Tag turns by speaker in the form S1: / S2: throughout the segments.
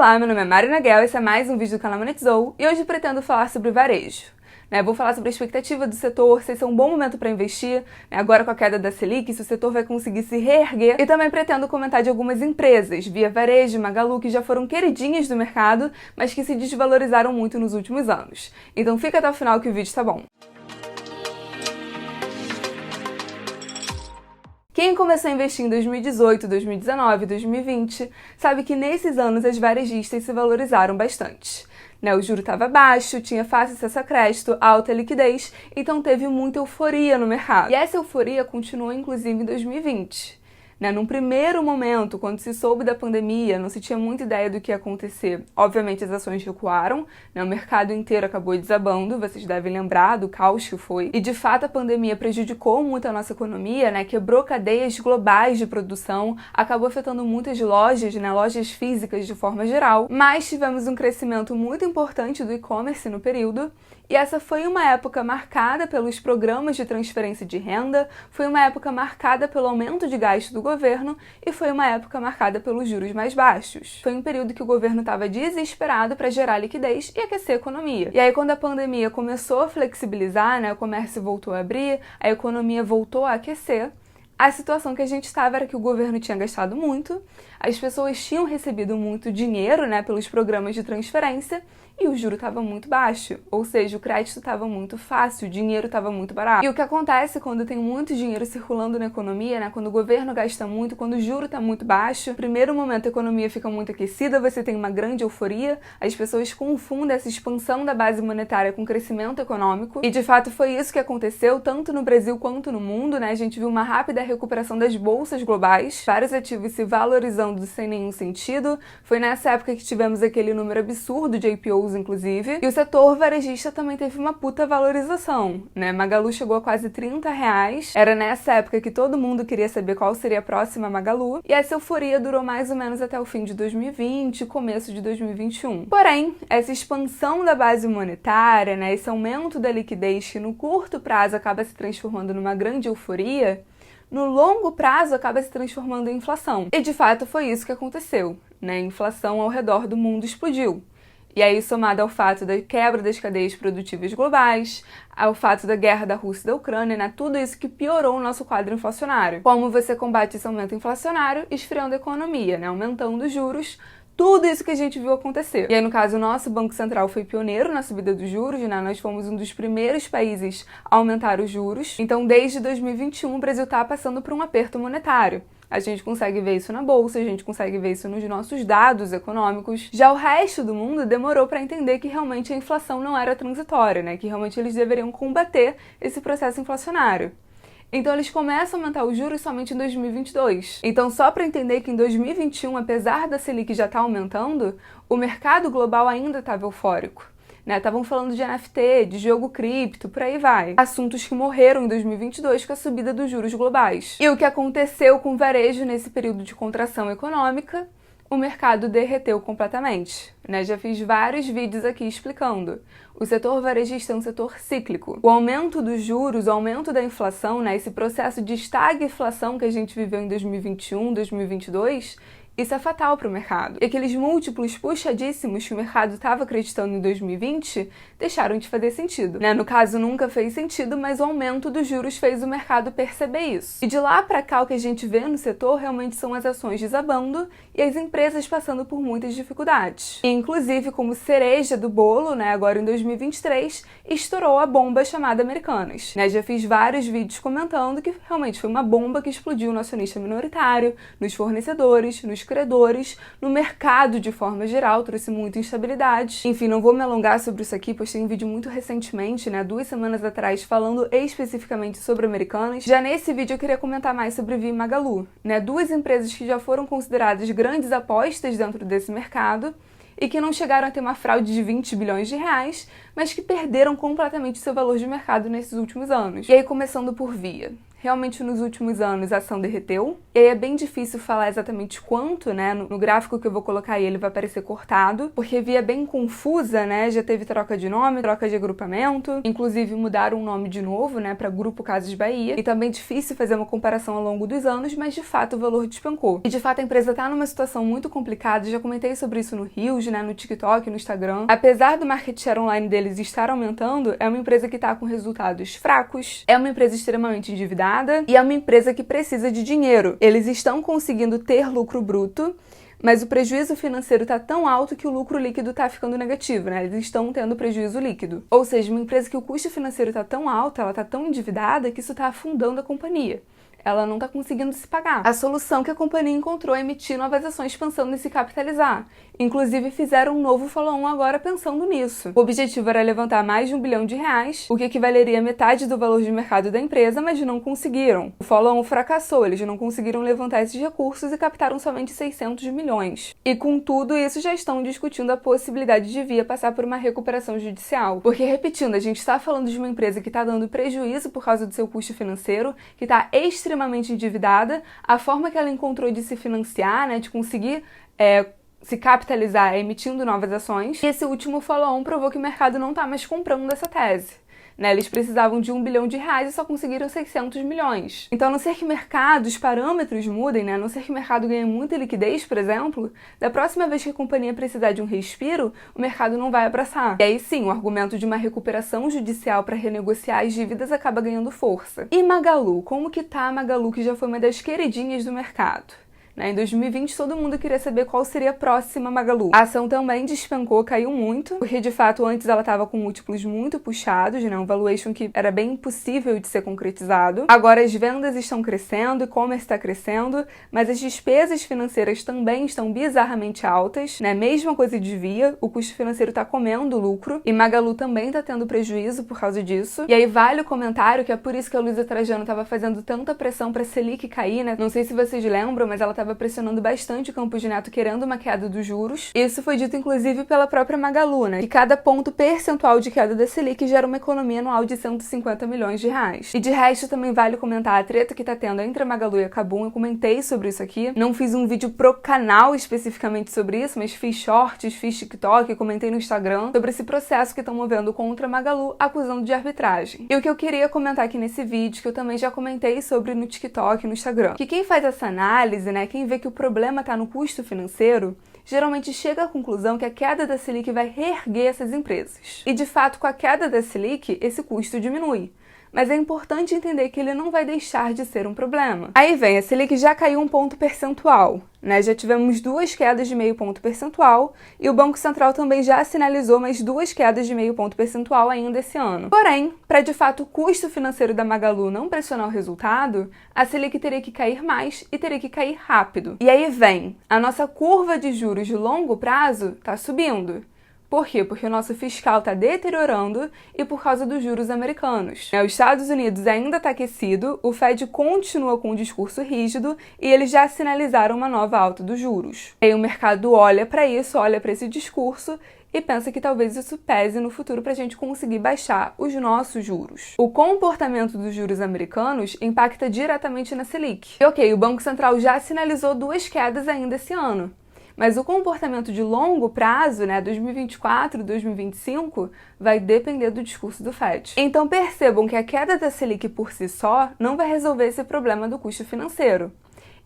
S1: Olá, meu nome é Mari Naguel, esse é mais um vídeo do canal Monetizou e hoje pretendo falar sobre varejo. Vou falar sobre a expectativa do setor, se esse é um bom momento para investir, agora com a queda da Selic, se o setor vai conseguir se reerguer, e também pretendo comentar de algumas empresas, Via Varejo, Magalu, que já foram queridinhas do mercado, mas que se desvalorizaram muito nos últimos anos. Então fica até o final que o vídeo tá bom. Quem começou a investir em 2018, 2019, 2020, sabe que nesses anos as varejistas se valorizaram bastante. O juro estava baixo, tinha fácil acesso a crédito, alta liquidez, então teve muita euforia no mercado. E essa euforia continuou inclusive em 2020. Num primeiro momento, quando se soube da pandemia, não se tinha muita ideia do que ia acontecer. Obviamente as ações recuaram, o mercado inteiro acabou desabando, vocês devem lembrar do caos que foi. E de fato a pandemia prejudicou muito a nossa economia, quebrou cadeias globais de produção, acabou afetando muitas lojas, lojas físicas de forma geral. Mas tivemos um crescimento muito importante do e-commerce no período. E essa foi uma época marcada pelos programas de transferência de renda, foi uma época marcada pelo aumento de gasto do governo e foi uma época marcada pelos juros mais baixos. Foi um período que o governo estava desesperado para gerar liquidez e aquecer a economia. E aí quando a pandemia começou a flexibilizar, o comércio voltou a abrir, a economia voltou a aquecer, a situação que a gente estava era que o governo tinha gastado muito, as pessoas tinham recebido muito dinheiro, pelos programas de transferência, e o juro estava muito baixo, ou seja, o crédito estava muito fácil, o dinheiro estava muito barato. E o que acontece quando tem muito dinheiro circulando na economia, quando o governo gasta muito, quando o juro está muito baixo, no primeiro momento a economia fica muito aquecida, você tem uma grande euforia, as pessoas confundem essa expansão da base monetária com crescimento econômico, e de fato foi isso que aconteceu, tanto no Brasil quanto no mundo, A gente viu uma rápida recuperação das bolsas globais, vários ativos se valorizando sem nenhum sentido, foi nessa época que tivemos aquele número absurdo de IPOs, inclusive, e o setor varejista também teve uma puta valorização, Magalu chegou a quase R$30, era nessa época que todo mundo queria saber qual seria a próxima Magalu, e essa euforia durou mais ou menos até o fim de 2020 e começo de 2021. Porém, essa expansão da base monetária, esse aumento da liquidez que no curto prazo acaba se transformando numa grande euforia, no longo prazo acaba se transformando em inflação. E de fato foi isso que aconteceu, A inflação ao redor do mundo explodiu. E aí, somado ao fato da quebra das cadeias produtivas globais, ao fato da guerra da Rússia e da Ucrânia, tudo isso que piorou o nosso quadro inflacionário. Como você combate esse aumento inflacionário? Esfriando a economia, aumentando os juros, tudo isso que a gente viu acontecer. E aí, no caso, o nosso Banco Central foi pioneiro na subida dos juros, Nós fomos um dos primeiros países a aumentar os juros. Então, desde 2021, o Brasil está passando por um aperto monetário. A gente consegue ver isso na bolsa, a gente consegue ver isso nos nossos dados econômicos. Já o resto do mundo demorou para entender que realmente a inflação não era transitória, que realmente eles deveriam combater esse processo inflacionário. Então eles começam a aumentar os juros somente em 2022. Então só para entender que em 2021, apesar da Selic já estar aumentando, o mercado global ainda estava eufórico. Estavam falando de NFT, de jogo cripto, por aí vai. Assuntos que morreram em 2022 com a subida dos juros globais. E o que aconteceu com o varejo nesse período de contração econômica? O mercado derreteu completamente. Já fiz vários vídeos aqui explicando. O setor varejista é um setor cíclico. O aumento dos juros, o aumento da inflação, esse processo de estagflação que a gente viveu em 2021, 2022, isso é fatal para o mercado. E aqueles múltiplos puxadíssimos que o mercado estava acreditando em 2020 deixaram de fazer sentido. No caso, nunca fez sentido, mas o aumento dos juros fez o mercado perceber isso. E de lá para cá, o que a gente vê no setor realmente são as ações desabando e as empresas passando por muitas dificuldades. E, inclusive, como cereja do bolo, agora em 2023, estourou a bomba chamada Americanas. Já fiz vários vídeos comentando que realmente foi uma bomba que explodiu no acionista minoritário, nos fornecedores, nos credores, no mercado de forma geral, trouxe muita instabilidade. Enfim, não vou me alongar sobre isso aqui, postei um vídeo muito recentemente, 2 semanas atrás, falando especificamente sobre Americanas. Já nesse vídeo eu queria comentar mais sobre Via e Magalu, duas empresas que já foram consideradas grandes apostas dentro desse mercado e que não chegaram a ter uma fraude de 20 bilhões de reais, mas que perderam completamente seu valor de mercado nesses últimos anos. E aí, começando por Via. realmente nos últimos anos a ação derreteu. E aí é bem difícil falar exatamente quanto, né? No gráfico que eu vou colocar aí ele vai aparecer cortado, porque via bem confusa, né? Já teve troca de nome, troca de agrupamento, inclusive mudaram o nome de novo, né? Para Grupo Casas Bahia. E também é difícil fazer uma comparação ao longo dos anos, mas de fato o valor despencou. E de fato a empresa tá numa situação muito complicada, já comentei sobre isso no Reels, né? No TikTok, no Instagram. Apesar do market share online deles estar aumentando, é uma empresa que tá com resultados fracos, é uma empresa extremamente endividada e é uma empresa que precisa de dinheiro. Eles estão conseguindo ter lucro bruto, mas o prejuízo financeiro está tão alto que o lucro líquido está ficando negativo, né? Eles estão tendo prejuízo líquido. Ou seja, uma empresa que o custo financeiro está tão alto, ela está tão endividada que isso está afundando a companhia. Ela não está conseguindo se pagar. A solução que a companhia encontrou é emitir novas ações pensando em se capitalizar. Inclusive fizeram um novo follow-on agora pensando nisso. O objetivo era levantar mais de R$1 bilhão, o que equivaleria a metade do valor de mercado da empresa, mas não conseguiram. O follow-on fracassou, eles não conseguiram levantar esses recursos e captaram somente 600 milhões. E com tudo isso já estão discutindo a possibilidade de vir a passar por uma recuperação judicial. Porque, repetindo, a gente está falando de uma empresa que está dando prejuízo por causa do seu custo financeiro, que está extremamente endividada, a forma que ela encontrou de se financiar, né, de conseguir se capitalizar emitindo novas ações. E esse último follow-on provou que o mercado não está mais comprando essa tese. Né, eles precisavam de R$1 bilhão e só conseguiram 600 milhões. Então, a não ser que o mercado, os parâmetros mudem, né, a não ser que o mercado ganhe muita liquidez, por exemplo, da próxima vez que a companhia precisar de um respiro, o mercado não vai abraçar. E aí sim, o argumento de uma recuperação judicial para renegociar as dívidas acaba ganhando força. E Magalu? Como que tá a Magalu, que já foi uma das queridinhas do mercado? Em 2020, todo mundo queria saber qual seria a próxima Magalu. A ação também despencou, caiu muito, porque de fato antes ela estava com múltiplos muito puxados, né? Um valuation que era bem impossível de ser concretizado. Agora as vendas estão crescendo, o e-commerce está crescendo, mas as despesas financeiras também estão bizarramente altas, né? Mesma coisa de Via, o custo financeiro está comendo lucro, e Magalu também está tendo prejuízo por causa disso. E aí vale o comentário que é por isso que a Luísa Trajano estava fazendo tanta pressão para a Selic cair, né? Não sei se vocês lembram, mas ela estava pressionando bastante o Campos Neto querendo uma queda dos juros. Isso foi dito inclusive pela própria Magalu, né? Que cada ponto percentual de queda da Selic gera uma economia anual de R$150 milhões. E de resto também vale comentar a treta que tá tendo entre a Magalu e a KaBuM. Eu comentei sobre isso aqui. Não fiz um vídeo pro canal especificamente sobre isso, mas fiz shorts, fiz TikTok, comentei no Instagram sobre esse processo que estão movendo contra a Magalu, acusando de arbitragem. E o que eu queria comentar aqui nesse vídeo, que eu também já comentei sobre no TikTok e no Instagram, que quem faz essa análise, né, quem vê que o problema está no custo financeiro, geralmente chega à conclusão que a queda da Selic vai reerguer essas empresas. E de fato, com a queda da Selic, esse custo diminui. Mas é importante entender que ele não vai deixar de ser um problema. Aí vem, a Selic já caiu 1 ponto percentual, né? Já tivemos 2 quedas de 0,5 ponto percentual e o Banco Central também já sinalizou mais 2 quedas de 0,5 ponto percentual ainda esse ano. Porém, para de fato o custo financeiro da Magalu não pressionar o resultado, a Selic teria que cair mais e teria que cair rápido. E aí vem, a nossa curva de juros de longo prazo está subindo. Por quê? Porque o nosso fiscal está deteriorando e por causa dos juros americanos. Os Estados Unidos ainda está aquecido, o Fed continua com um discurso rígido e eles já sinalizaram uma nova alta dos juros. E aí o mercado olha para isso, olha para esse discurso e pensa que talvez isso pese no futuro para a gente conseguir baixar os nossos juros. O comportamento dos juros americanos impacta diretamente na Selic. E ok, o Banco Central já sinalizou 2 quedas ainda esse ano. Mas o comportamento de longo prazo, né, 2024, 2025, vai depender do discurso do Fed. Então percebam que a queda da Selic por si só não vai resolver esse problema do custo financeiro.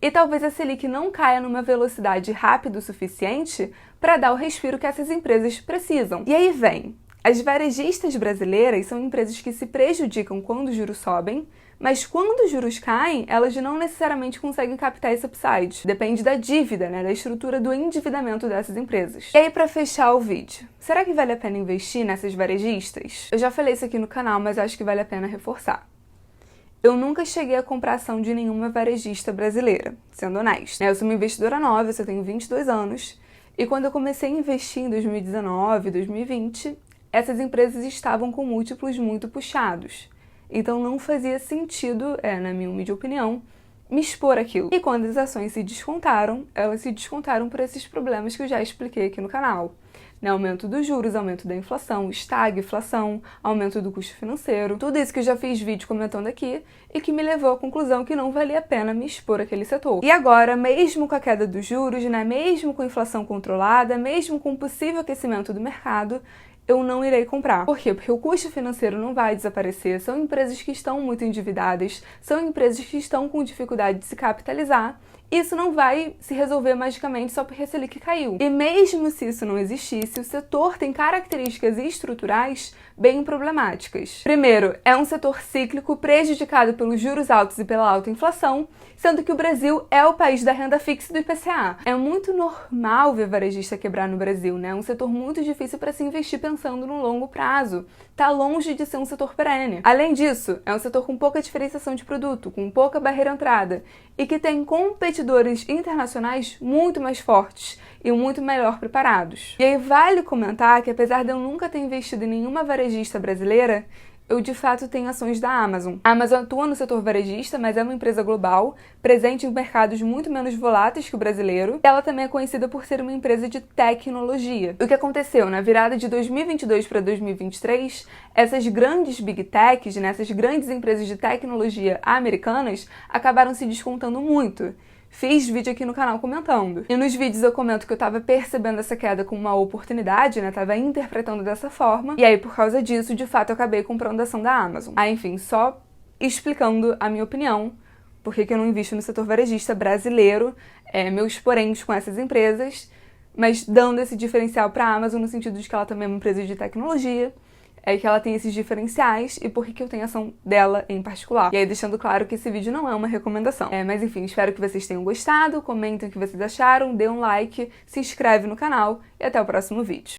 S1: E talvez a Selic não caia numa velocidade rápida o suficiente para dar o respiro que essas empresas precisam. E aí vem, as varejistas brasileiras são empresas que se prejudicam quando os juros sobem, mas quando os juros caem, elas não necessariamente conseguem captar esse upside. Depende da dívida, né, da estrutura do endividamento dessas empresas. E aí, para fechar o vídeo, será que vale a pena investir nessas varejistas? Eu já falei isso aqui no canal, mas acho que vale a pena reforçar. Eu nunca cheguei a comprar ação de nenhuma varejista brasileira, sendo honesta. Eu sou uma investidora nova, eu só tenho 22 anos, e quando eu comecei a investir em 2019, 2020, essas empresas estavam com múltiplos muito puxados. Então não fazia sentido, na minha humilde opinião, me expor aquilo. E quando as ações se descontaram, elas se descontaram por esses problemas que eu já expliquei aqui no canal. Aumento dos juros, aumento da inflação, estagflação, aumento do custo financeiro, tudo isso que eu já fiz vídeo comentando aqui e que me levou à conclusão que não valia a pena me expor àquele setor. E agora, mesmo com a queda dos juros, mesmo com a inflação controlada, mesmo com o possível aquecimento do mercado, eu não irei comprar. Por quê? Porque o custo financeiro não vai desaparecer, são empresas que estão muito endividadas, são empresas que estão com dificuldade de se capitalizar. Isso não vai se resolver magicamente só porque a Selic caiu. E mesmo se isso não existisse, o setor tem características estruturais bem problemáticas. Primeiro, é um setor cíclico prejudicado pelos juros altos e pela alta inflação, sendo que o Brasil é o país da renda fixa e do IPCA. É muito normal ver varejista quebrar no Brasil, É um setor muito difícil para se investir pensando no longo prazo. Tá longe de ser um setor perene. Além disso, é um setor com pouca diferenciação de produto, com pouca barreira de entrada e que tem competidores internacionais muito mais fortes e muito melhor preparados. E aí vale comentar que apesar de eu nunca ter investido em nenhuma varejista brasileira, eu de fato tenho ações da Amazon. A Amazon atua no setor varejista, mas é uma empresa global, presente em mercados muito menos voláteis que o brasileiro. Ela também é conhecida por ser uma empresa de tecnologia. O que aconteceu? Na virada de 2022 para 2023, essas grandes big techs, essas grandes empresas de tecnologia americanas, acabaram se descontando muito. Fiz vídeo aqui no canal comentando. E nos vídeos eu comento que eu tava percebendo essa queda como uma oportunidade, Tava interpretando dessa forma. E aí, por causa disso, de fato, eu acabei comprando a ação da Amazon. Enfim, só explicando a minha opinião, porque eu não invisto no setor varejista brasileiro, meus poréns com essas empresas, mas dando esse diferencial pra Amazon no sentido de que ela também é uma empresa de tecnologia, que ela tem esses diferenciais e por que eu tenho ação dela em particular. E aí deixando claro que esse vídeo não é uma recomendação. Mas enfim, espero que vocês tenham gostado, comentem o que vocês acharam, dê um like, se inscreve no canal e até o próximo vídeo.